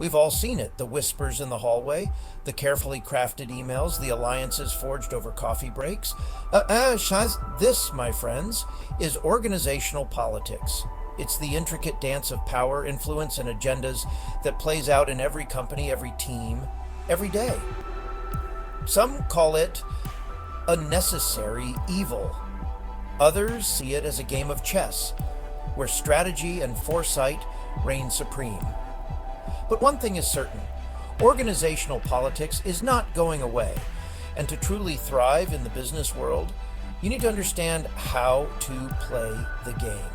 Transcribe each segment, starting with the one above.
We've all seen it, the whispers in the hallway, the carefully crafted emails, the alliances forged over coffee breaks. This, my friends, is organizational politics. It's the intricate dance of power, influence, and agendas that plays out in every company, every team, every day. Some call it a necessary evil. Others see it as a game of chess, where strategy and foresight reign supreme. But one thing is certain, organizational politics is not going away, and to truly thrive in the business world, you need to understand how to play the game.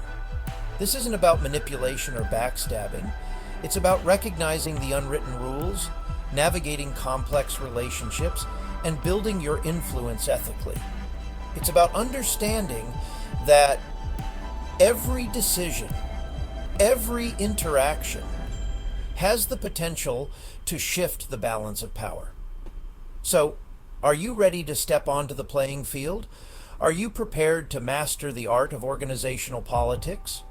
This isn't about manipulation or backstabbing. It's about recognizing the unwritten rules, navigating complex relationships, and building your influence ethically. It's about understanding that every decision, every interaction has the potential to shift the balance of power. So, are you ready to step onto the playing field? Are you prepared to master the art of organizational politics?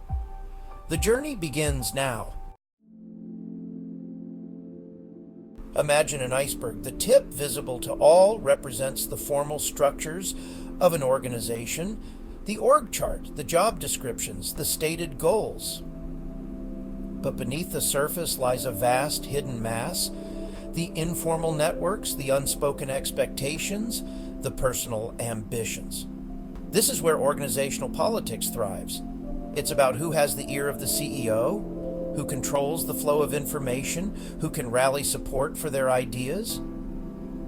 The journey begins now. Imagine an iceberg. The tip, visible to all, represents the formal structures of an organization, the org chart, the job descriptions, the stated goals. But beneath the surface lies a vast hidden mass, the informal networks, the unspoken expectations, the personal ambitions. This is where organizational politics thrives. It's about who has the ear of the CEO, who controls the flow of information, who can rally support for their ideas.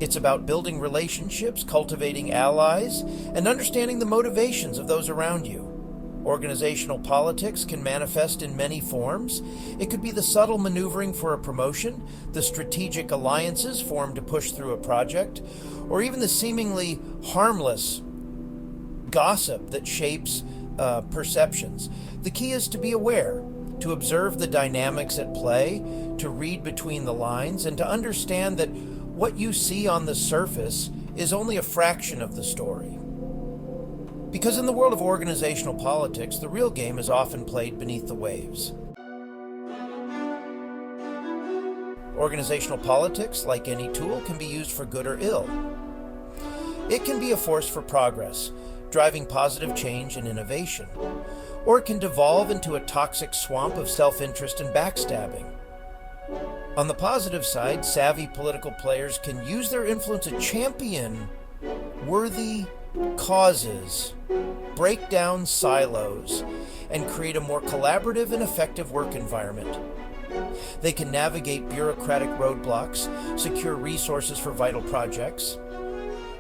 It's about building relationships, cultivating allies, and understanding the motivations of those around you. Organizational politics can manifest in many forms. It could be the subtle maneuvering for a promotion, the strategic alliances formed to push through a project, or even the seemingly harmless gossip that shapes perceptions. The key is to be aware, to observe the dynamics at play, to read between the lines, and to understand that what you see on the surface is only a fraction of the story. Because in the world of organizational politics, the real game is often played beneath the waves. Organizational politics, like any tool, can be used for good or ill. It can be a force for progress, driving positive change and innovation, or it can devolve into a toxic swamp of self-interest and backstabbing. On the positive side, savvy political players can use their influence to champion worthy causes, break down silos, and create a more collaborative and effective work environment. They can navigate bureaucratic roadblocks, secure resources for vital projects,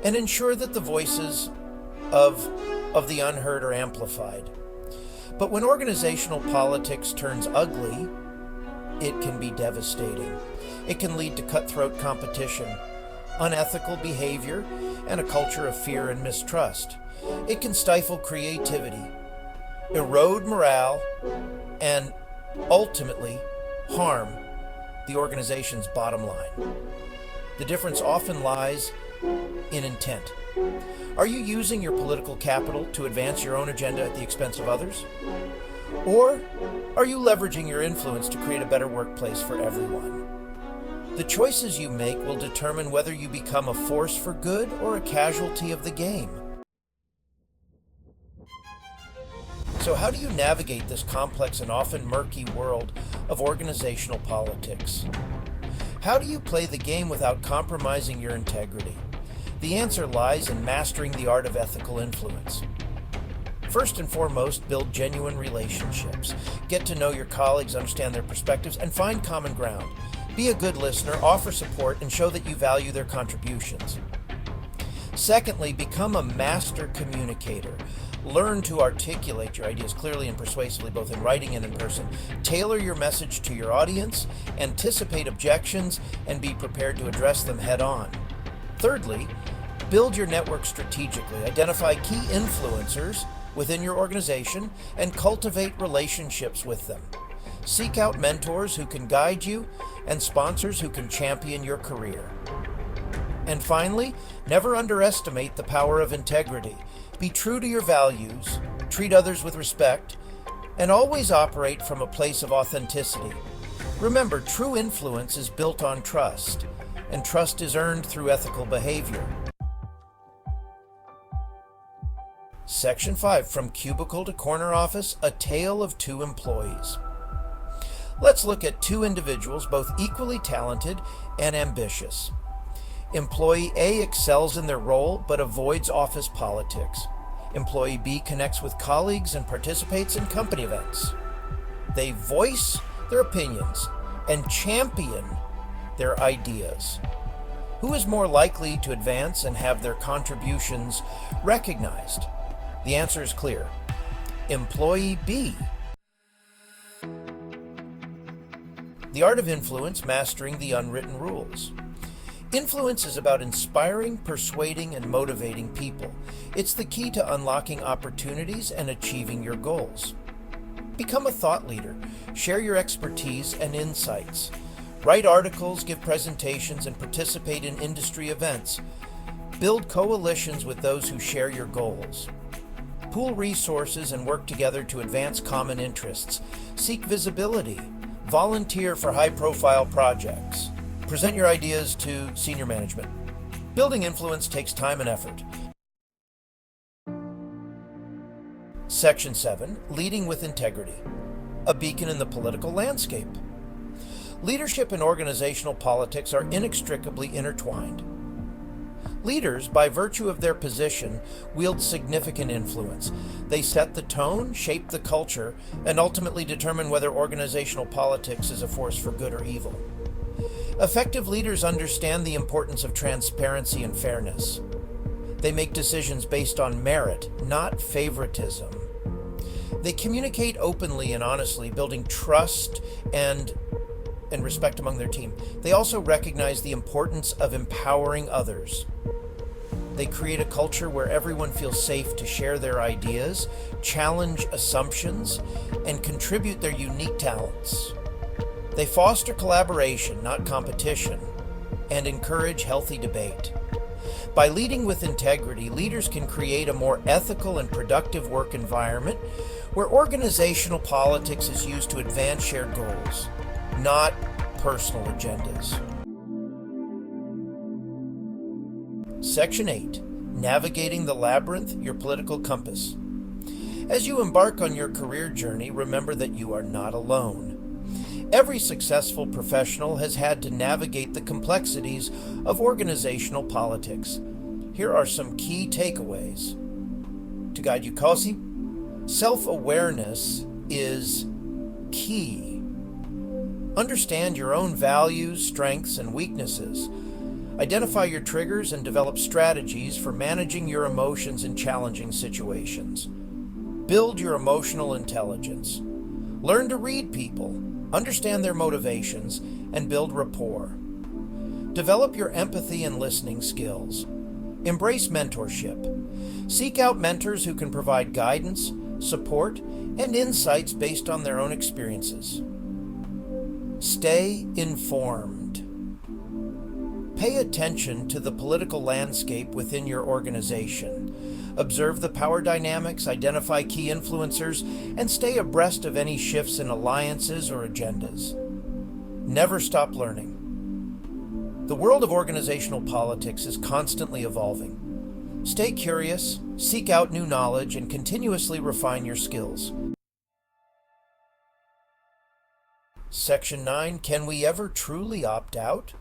and ensure that the voices of the unheard are amplified. But when organizational politics turns ugly, it can be devastating. It can lead to cutthroat competition, unethical behavior, and a culture of fear and mistrust. It can stifle creativity, erode morale, and ultimately harm the organization's bottom line. The difference often lies in intent. Are you using your political capital to advance your own agenda at the expense of others? Or are you leveraging your influence to create a better workplace for everyone? The choices you make will determine whether you become a force for good or a casualty of the game. So how do you navigate this complex and often murky world of organizational politics? How do you play the game without compromising your integrity? The answer lies in mastering the art of ethical influence. First and foremost, build genuine relationships. Get to know your colleagues, understand their perspectives, and find common ground. Be a good listener, offer support, and show that you value their contributions. Secondly, become a master communicator. Learn to articulate your ideas clearly and persuasively, both in writing and in person. Tailor your message to your audience, anticipate objections, and be prepared to address them head on. Thirdly, build your network strategically. Identify key influencers within your organization and cultivate relationships with them. Seek out mentors who can guide you and sponsors who can champion your career. And finally, never underestimate the power of integrity. Be true to your values, treat others with respect, and always operate from a place of authenticity. Remember, true influence is built on trust, and trust is earned through ethical behavior. Section 5, From Cubicle to Corner Office, A Tale of Two Employees. Let's look at two individuals, both equally talented and ambitious. Employee A excels in their role but avoids office politics. Employee B connects with colleagues and participates in company events. They voice their opinions and champion their ideas. Who is more likely to advance and have their contributions recognized? The answer is clear. Employee B. The Art of Influence, Mastering the Unwritten Rules. Influence is about inspiring, persuading, and motivating people. It's the key to unlocking opportunities and achieving your goals. Become a thought leader. Share your expertise and insights. Write articles, give presentations, and participate in industry events. Build coalitions with those who share your goals. Pool resources and work together to advance common interests. Seek visibility. Volunteer for high-profile projects. Present your ideas to senior management. Building influence takes time and effort. Section 7, Leading with Integrity. A beacon in the political landscape. Leadership and organizational politics are inextricably intertwined. Leaders, by virtue of their position, wield significant influence. They set the tone, shape the culture, and ultimately determine whether organizational politics is a force for good or evil. Effective leaders understand the importance of transparency and fairness. They make decisions based on merit, not favoritism. They communicate openly and honestly, building trust and respect among their team. They also recognize the importance of empowering others. They create a culture where everyone feels safe to share their ideas, challenge assumptions, and contribute their unique talents. They foster collaboration, not competition, and encourage healthy debate. By leading with integrity, leaders can create a more ethical and productive work environment where organizational politics is used to advance shared goals, not personal agendas. Section 8, Navigating the Labyrinth, Your Political Compass. As you embark on your career journey, remember that you are not alone. Every successful professional has had to navigate the complexities of organizational politics. Here are some key takeaways. To guide you causa, self-awareness is key. Understand your own values, strengths, and weaknesses. Identify your triggers and develop strategies for managing your emotions in challenging situations. Build your emotional intelligence. Learn to read people, understand their motivations, and build rapport. Develop your empathy and listening skills. Embrace mentorship. Seek out mentors who can provide guidance, support, and insights based on their own experiences. Stay informed. Pay attention to the political landscape within your organization. Observe the power dynamics, identify key influencers, and stay abreast of any shifts in alliances or agendas. Never stop learning. The world of organizational politics is constantly evolving. Stay curious, seek out new knowledge, and continuously refine your skills. Section 9, Can we ever truly opt out?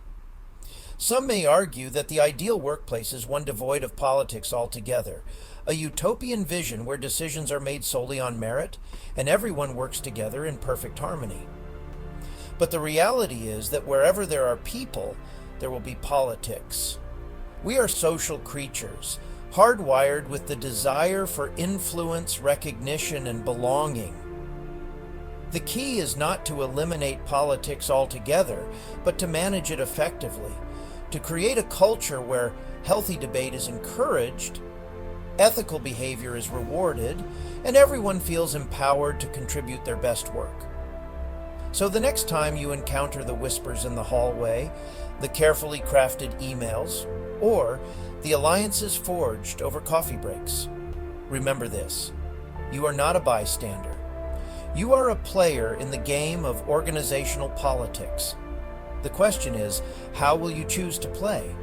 Some may argue that the ideal workplace is one devoid of politics altogether, a utopian vision where decisions are made solely on merit and everyone works together in perfect harmony. But the reality is that wherever there are people, there will be politics. We are social creatures, hardwired with the desire for influence, recognition, and belonging. The key is not to eliminate politics altogether, but to manage it effectively, to create a culture where healthy debate is encouraged, ethical behavior is rewarded, and everyone feels empowered to contribute their best work. So the next time you encounter the whispers in the hallway, the carefully crafted emails, or the alliances forged over coffee breaks, remember this: you are not a bystander. You are a player in the game of organizational politics. The question is, how will you choose to play?